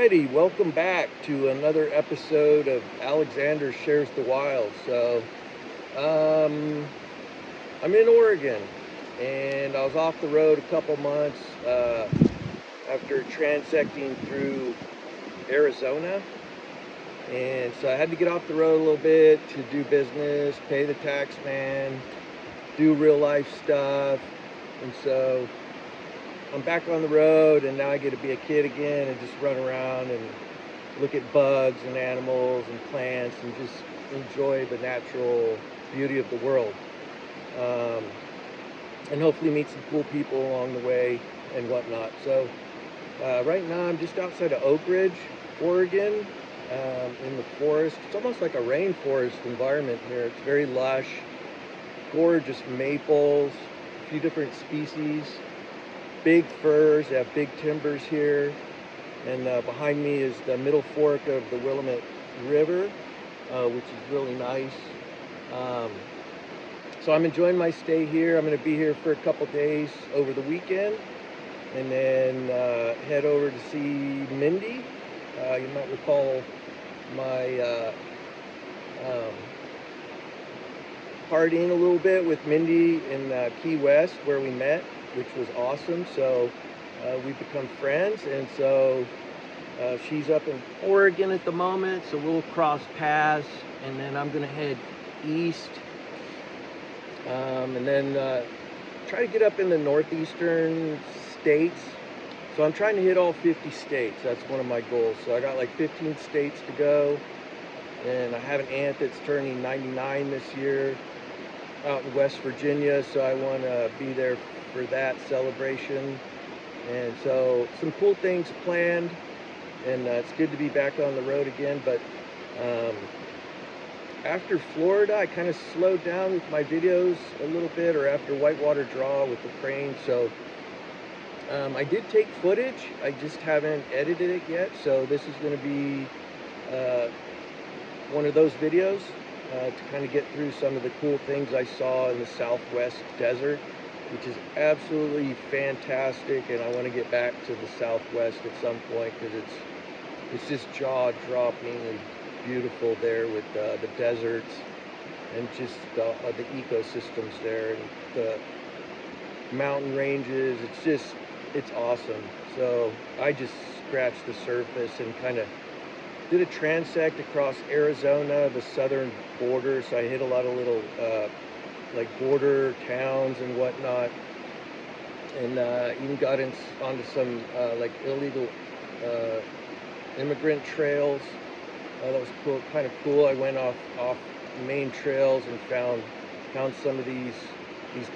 Alrighty, welcome back to another episode of Alexander Shares the Wild. Um, I'm in Oregon, and I was off the road a couple months after transecting through Arizona, and so I had to get off the road a little bit to do business, pay the tax man, do real life stuff, and so I'm back on the road, and now I get to be a kid again and just run around and look at bugs and animals and plants and just enjoy the natural beauty of the world. And hopefully meet some cool people along the way and whatnot. So right now I'm just outside of Oak Ridge, Oregon, in the forest. It's almost like a rainforest environment here. It's very lush, gorgeous maples, a few different species. Big firs, they have big timbers here, and behind me is the middle fork of the Willamette River, which is really nice. So I'm enjoying my stay here. I'm going to be here for a couple days over the weekend, and then head over to see Mindy. You might recall my partying a little bit with Mindy in Key West, where we met, which was awesome. So we've become friends, and so she's up in Oregon at the moment, so we'll cross paths, and then I'm gonna head east, and then try to get up in the northeastern states. So I'm trying to hit all 50 states. That's one of my goals. So I got like 15 states to go, and I have an aunt that's turning 99 this year out in West Virginia, so I want to be there for that celebration. And so some cool things planned, and it's good to be back on the road again. But after Florida, I kind of slowed down with my videos a little bit, or after whitewater draw with the crane. So I did take footage, I just haven't edited it yet. So this is going to be one of those videos to kind of get through some of the cool things I saw in the Southwest desert, which is absolutely fantastic, and I want to get back to the Southwest at some point because it's just jaw-droppingly beautiful there with the deserts and just the ecosystems there and the mountain ranges. It's awesome. So I just scratched the surface and kind of did a transect across Arizona, the southern border. So I hit a lot of little like border towns and whatnot, and even got onto some like illegal immigrant trails. That was cool, kind of cool. I went off main trails and found some of these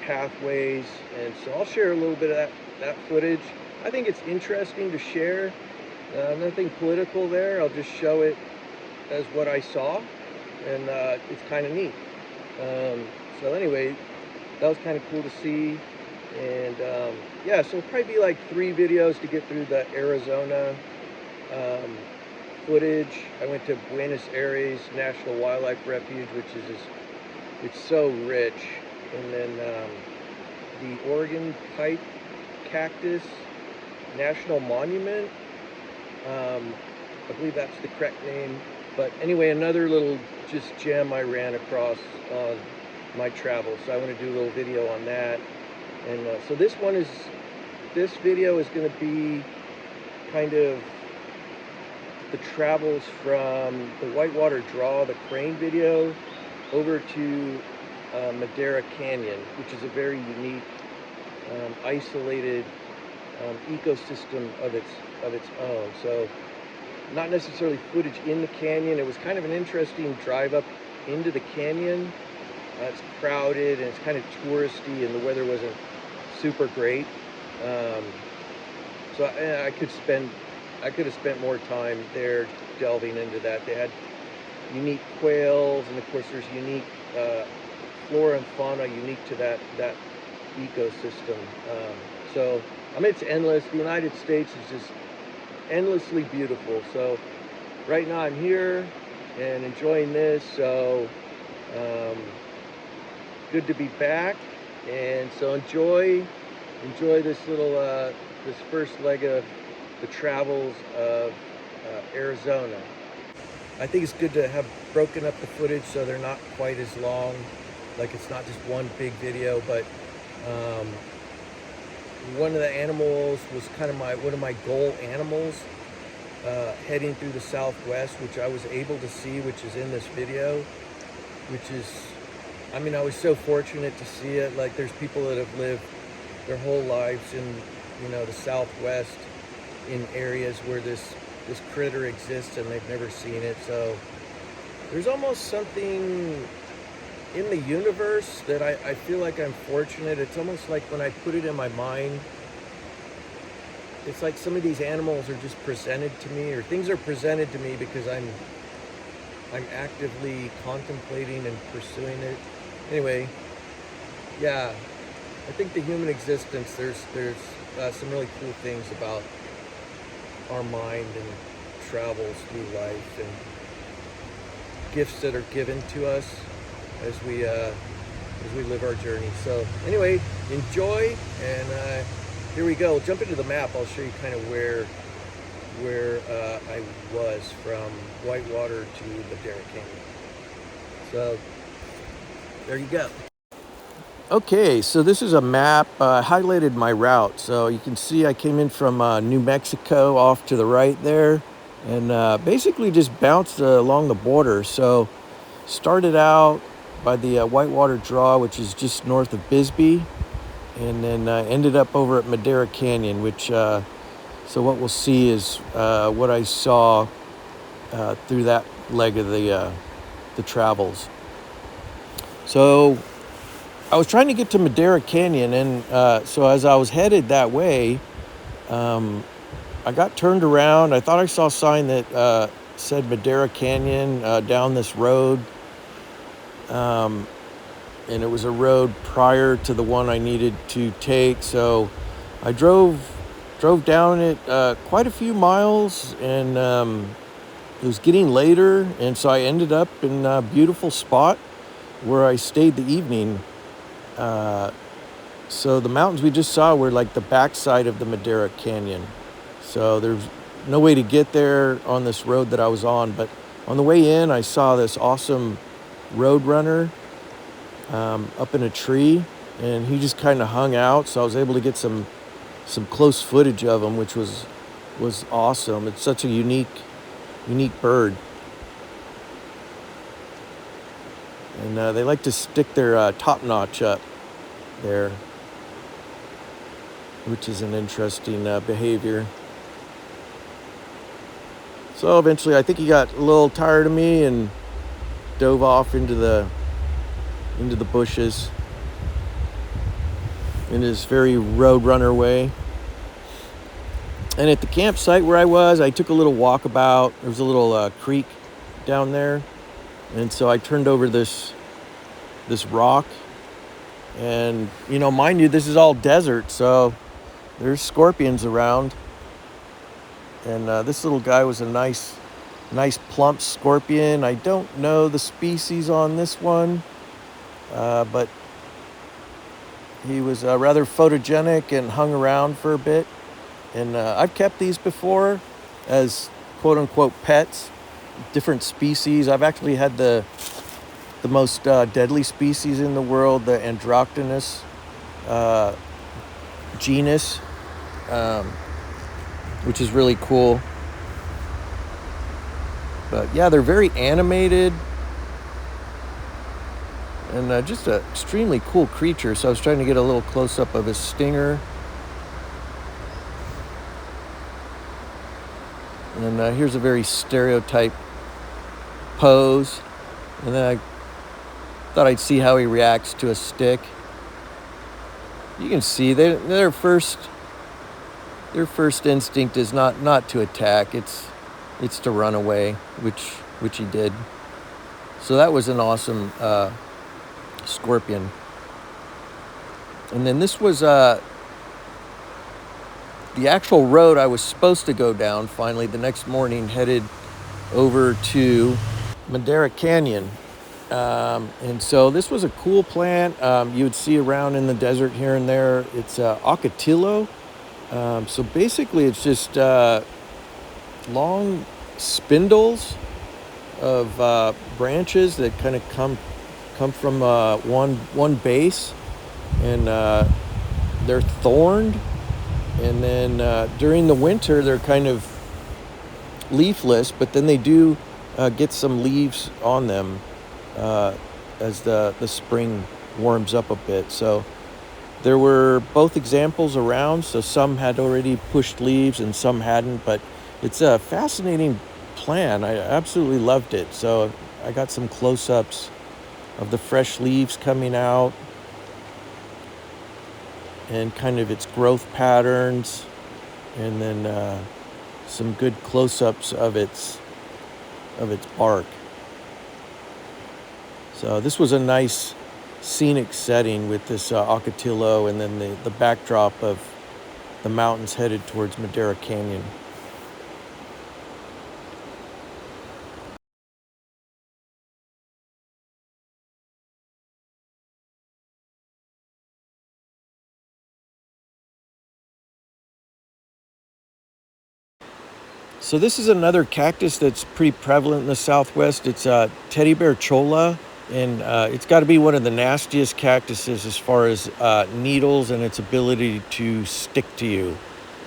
pathways, and so I'll share a little bit of that footage. I think it's interesting to share. Nothing political there. I'll just show it as what I saw, and it's kind of neat. So anyway, that was kind of cool to see. And yeah, so it'll probably be like 3 videos to get through the Arizona footage. I went to Buenos Aires National Wildlife Refuge, which is just, it's so rich. And then the Oregon Pipe Cactus National Monument. I believe that's the correct name. But anyway, another little just gem I ran across on my travels. So I want to do a little video on that. And so this video is going to be kind of the travels from the whitewater draw, the crane video, over to Madera Canyon, which is a very unique, isolated ecosystem of its own. So not necessarily footage in the canyon. It was kind of an interesting drive up into the canyon. It's crowded and it's kind of touristy, and the weather wasn't super great. So I could have spent more time there delving into that. They had unique quails, and of course there's unique flora and fauna unique to that ecosystem. So I mean, it's endless. The United States is just endlessly beautiful. So right now I'm here and enjoying this. So good to be back, and so enjoy this little this first leg of the travels of Arizona. I think it's good to have broken up the footage so they're not quite as long. Like it's not just one big video, but one of the animals was kind of one of my goal animals heading through the Southwest, which I was able to see, which is in this video, which is, I mean, I was so fortunate to see it. Like there's people that have lived their whole lives in, you know, the Southwest in areas where this critter exists and they've never seen it. So there's almost something in the universe that I feel like I'm fortunate. It's almost like when I put it in my mind, it's like some of these animals are just presented to me, or things are presented to me because I'm actively contemplating and pursuing it. Anyway, yeah, I think the human existence, there's some really cool things about our mind and travels through life and gifts that are given to us as we live our journey. So anyway, enjoy, and here we go. Jump into the map. I'll show you kind of where I was from Whitewater to Madera Canyon. So there you go. Okay, so this is a map, highlighted my route. So you can see I came in from New Mexico off to the right there, and basically just bounced along the border. So started out by the Whitewater Draw, which is just north of Bisbee, and then ended up over at Madera Canyon, which, so what we'll see is what I saw through that leg of the travels. So I was trying to get to Madera Canyon, and so as I was headed that way, I got turned around. I thought I saw a sign that said Madera Canyon down this road, and it was a road prior to the one I needed to take. So I drove down it quite a few miles, and it was getting later, and so I ended up in a beautiful spot where I stayed the evening. So the mountains we just saw were like the backside of the Madera Canyon. So there's no way to get there on this road that I was on, but on the way in, I saw this awesome road runner up in a tree, and he just kind of hung out. So I was able to get some close footage of him, which was awesome. It's such a unique bird. And they like to stick their top notch up there, which is an interesting behavior. So eventually I think he got a little tired of me and dove off into the bushes in his very roadrunner way. And at the campsite where I was, I took a little walkabout. There was a little creek down there. And so I turned over this rock, and, you know, mind you, this is all desert, so there's scorpions around. And this little guy was a nice plump scorpion. I don't know the species on this one, but he was rather photogenic and hung around for a bit. And I've kept these before as quote-unquote pets. Different species. I've actually had the most deadly species in the world, the Androctonus genus, which is really cool. But yeah, they're very animated and just an extremely cool creature. So I was trying to get a little close-up of his stinger. And here's a very stereotype pose. And then I thought I'd see how he reacts to a stick. You can see their first instinct is not to attack. It's to run away, which he did. So that was an awesome scorpion. And then this was the actual road I was supposed to go down finally the next morning, headed over to Madera Canyon. And so this was a cool plant you would see around in the desert here and there. It's ocotillo. So basically it's just long spindles of branches that kind of come from one base, and they're thorned. And then during the winter, they're kind of leafless, but then they do get some leaves on them as the spring warms up a bit. So there were both examples around, so some had already pushed leaves and some hadn't, but it's a fascinating plant. I absolutely loved it. So I got some close-ups of the fresh leaves coming out and kind of its growth patterns, and then some good close-ups of its bark. So this was a nice scenic setting with this Ocotillo, and then the backdrop of the mountains headed towards Madera Canyon. So this is another cactus that's pretty prevalent in the Southwest. It's teddy bear cholla, and it's got to be one of the nastiest cactuses as far as needles and its ability to stick to you.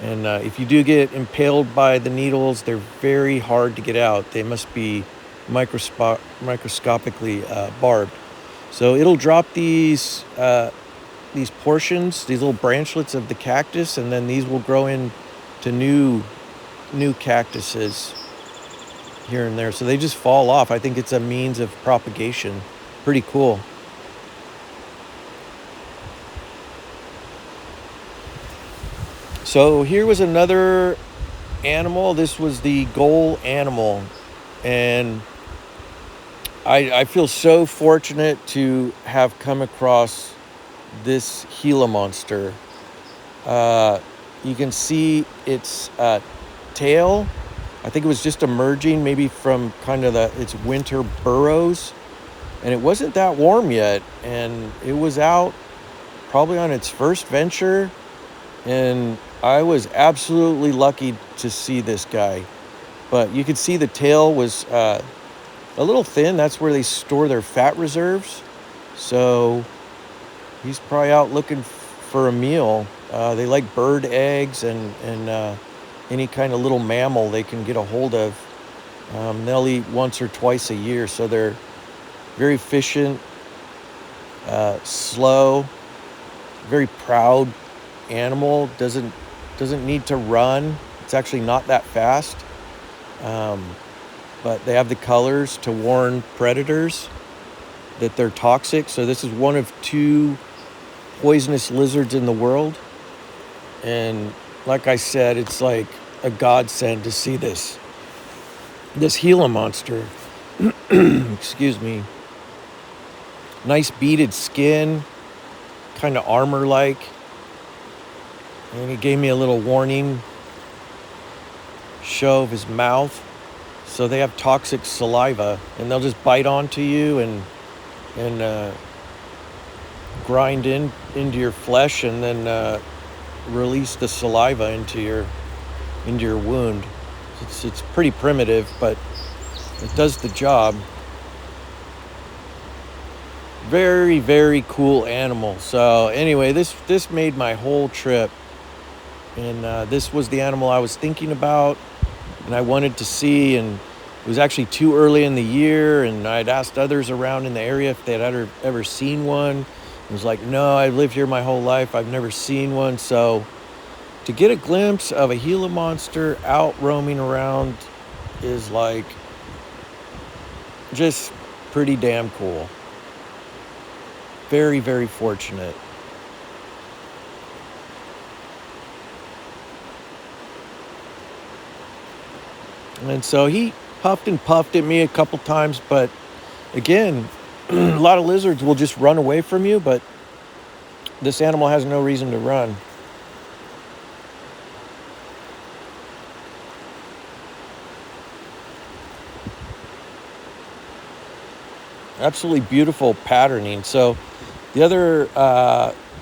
And if you do get impaled by the needles, they're very hard to get out. They must be microscopically barbed. So it'll drop these portions, these little branchlets of the cactus, and then these will grow into new cactuses here and there. So they just fall off. I think it's a means of propagation. Pretty cool. So here was another animal. This was the ghoul animal, and I feel so fortunate to have come across this Gila Monster. You can see its tail. I think it was just emerging maybe from kind of its winter burrows, and it wasn't that warm yet, and it was out probably on its first venture, and I was absolutely lucky to see this guy. But you could see the tail was a little thin. That's where they store their fat reserves. So he's probably out looking for a meal. They like bird eggs and any kind of little mammal they can get a hold of. They'll eat once or twice a year, so they're very efficient, slow, very proud animal. Doesn't need to run. It's actually not that fast. But they have the colors to warn predators that they're toxic. So this is one of 2 poisonous lizards in the world. And like I said, it's like a godsend to see this Gila monster. Excuse me. Nice beaded skin, kind of armor-like. And he gave me a little warning show of his mouth. So they have toxic saliva, and they'll just bite onto you and grind into your flesh, and then release the saliva into your wound. It's pretty primitive, but it does the job. Very, very cool animal. So anyway, this made my whole trip, and this was the animal I was thinking about and I wanted to see, and it was actually too early in the year, and I'd asked others around in the area if they'd ever seen one. It was like, no, I've lived here my whole life, I've never seen one. So to get a glimpse of a Gila monster out roaming around is like just pretty damn cool. Very, very fortunate. And so he huffed and puffed at me a couple times, but again, a lot of lizards will just run away from you, but this animal has no reason to run. Absolutely beautiful patterning. So the other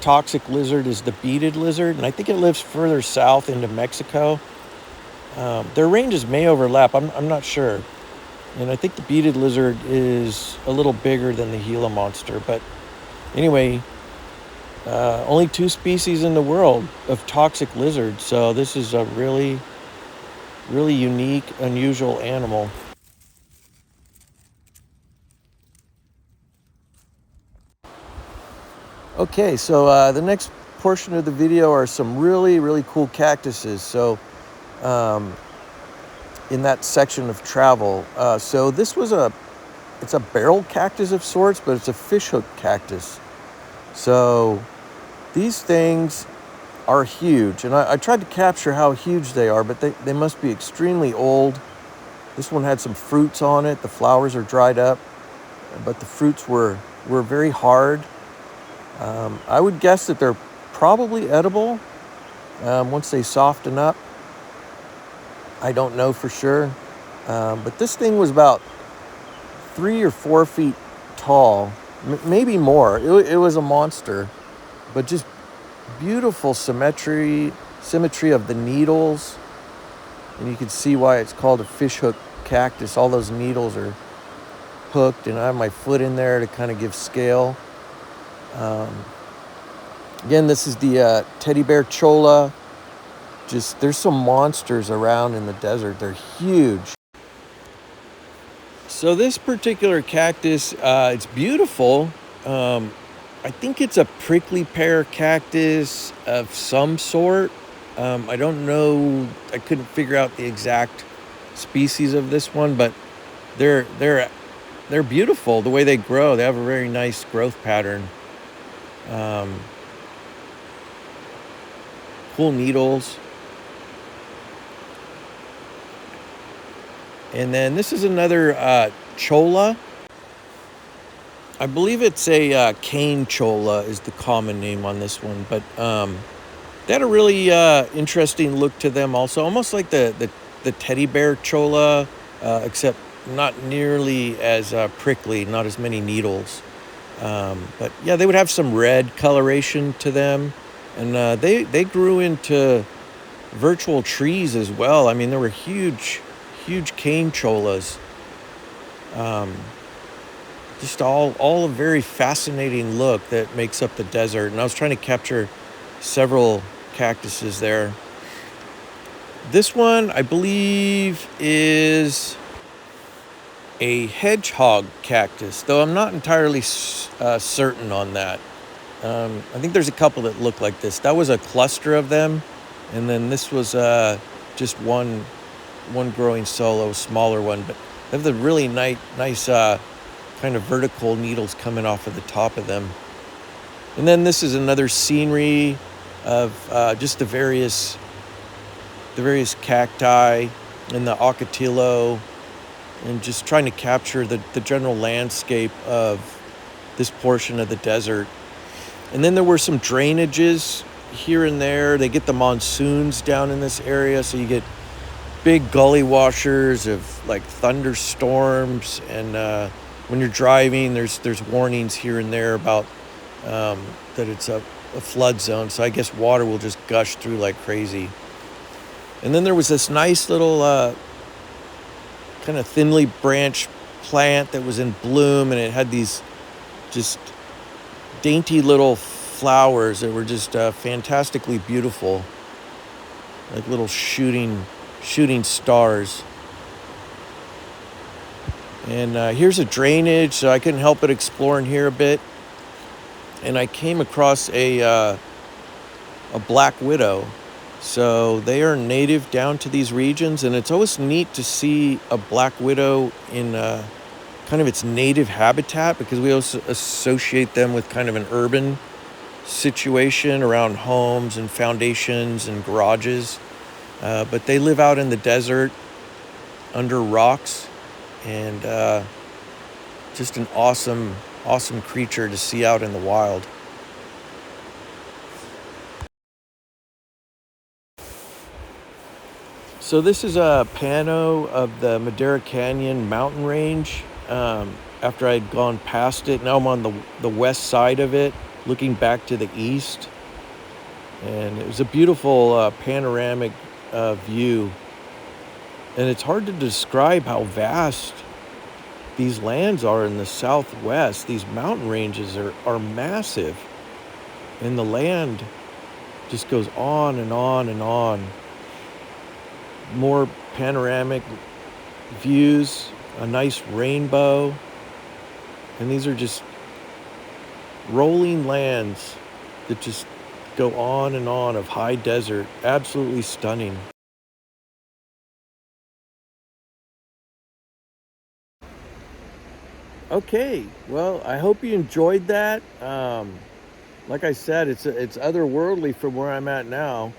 toxic lizard is the beaded lizard, and I think it lives further south into Mexico. Their ranges may overlap. I'm not sure. And I think the beaded lizard is a little bigger than the Gila monster. But anyway, only 2 species in the world of toxic lizards. So this is a really, really unique, unusual animal. Okay, so the next portion of the video are some really, really cool cactuses. So in that section of travel. So this was it's a barrel cactus of sorts, but it's a fishhook cactus. So these things are huge, and I tried to capture how huge they are, but they must be extremely old. This one had some fruits on it. The flowers are dried up, but the fruits were very hard. I would guess that they're probably edible once they soften up. I don't know for sure, but this thing was about 3 or 4 feet tall, maybe more. It was a monster, but just beautiful symmetry of the needles, and you can see why it's called a fishhook cactus. All those needles are hooked, and I have my foot in there to kind of give scale. Again, this is the teddy bear cholla. Just there's some monsters around in the desert. They're huge. So this particular cactus, it's beautiful. I think it's a prickly pear cactus of some sort. I don't know. I couldn't figure out the exact species of this one, but they're beautiful the way they grow. They have a very nice growth pattern. Cool needles. And then this is another cholla. I believe it's a cane cholla is the common name on this one, but they had a really interesting look to them also, almost like the teddy bear cholla, except not nearly as prickly, not as many needles. But yeah, they would have some red coloration to them, and they grew into virtual trees as well. I mean, there were huge cane cholas. Just all a very fascinating look that makes up the desert. And I was trying to capture several cactuses there. This one, I believe, is a hedgehog cactus, though I'm not entirely certain on that. I think there's a couple that look like this. That was a cluster of them, and then this was just one growing solo, smaller one, but they have the really nice kind of vertical needles coming off of the top of them. And then this is another scenery of just the various cacti and the ocotillo, and just trying to capture the general landscape of this portion of the desert. And then there were some drainages here and there. They get the monsoons down in this area, so you get big gully washers of like thunderstorms, and when you're driving, there's warnings here and there about that it's a flood zone, so I guess water will just gush through like crazy. And then there was this nice little kind of thinly branched plant that was in bloom, and it had these just dainty little flowers that were just fantastically beautiful, like little shooting stars. And here's a drainage, so I couldn't help but explore in here a bit, and I came across a black widow. So they are native down to these regions, and it's always neat to see a black widow in kind of its native habitat, because we also associate them with kind of an urban situation around homes and foundations and garages, but they live out in the desert under rocks, and just an awesome creature to see out in the wild. So this is a pano of the Madera Canyon mountain range. After I'd gone past it, now I'm on the west side of it, looking back to the east. And it was a beautiful panoramic view. And it's hard to describe how vast these lands are in the Southwest. These mountain ranges are massive. And the land just goes on and on and on. More panoramic views, a nice rainbow. And these are just rolling lands that just go on and on of high desert. Absolutely stunning. Okay, well, I hope you enjoyed that. Like I said, it's otherworldly from where I'm at now.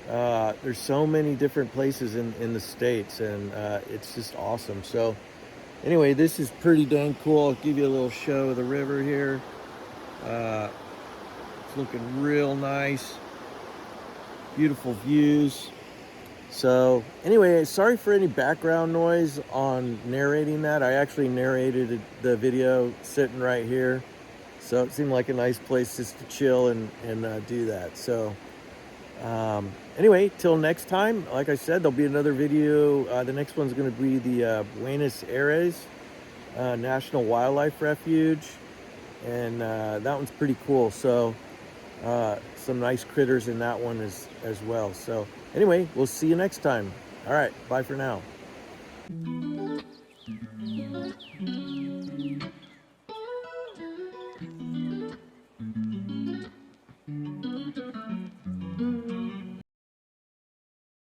There's so many different places in the States, and it's just awesome. So anyway, this is pretty dang cool. I'll give you a little show of the river here. Uh, it's looking real nice. Beautiful views. So anyway, sorry for any background noise on narrating that. I actually narrated the video sitting right here. So it seemed like a nice place just to chill and do that. So anyway, till next time, like I said, there'll be another video. The next one's going to be the Buenos Aires National Wildlife Refuge. And that one's pretty cool. So some nice critters in that one as well. So anyway, we'll see you next time. All right, bye for now.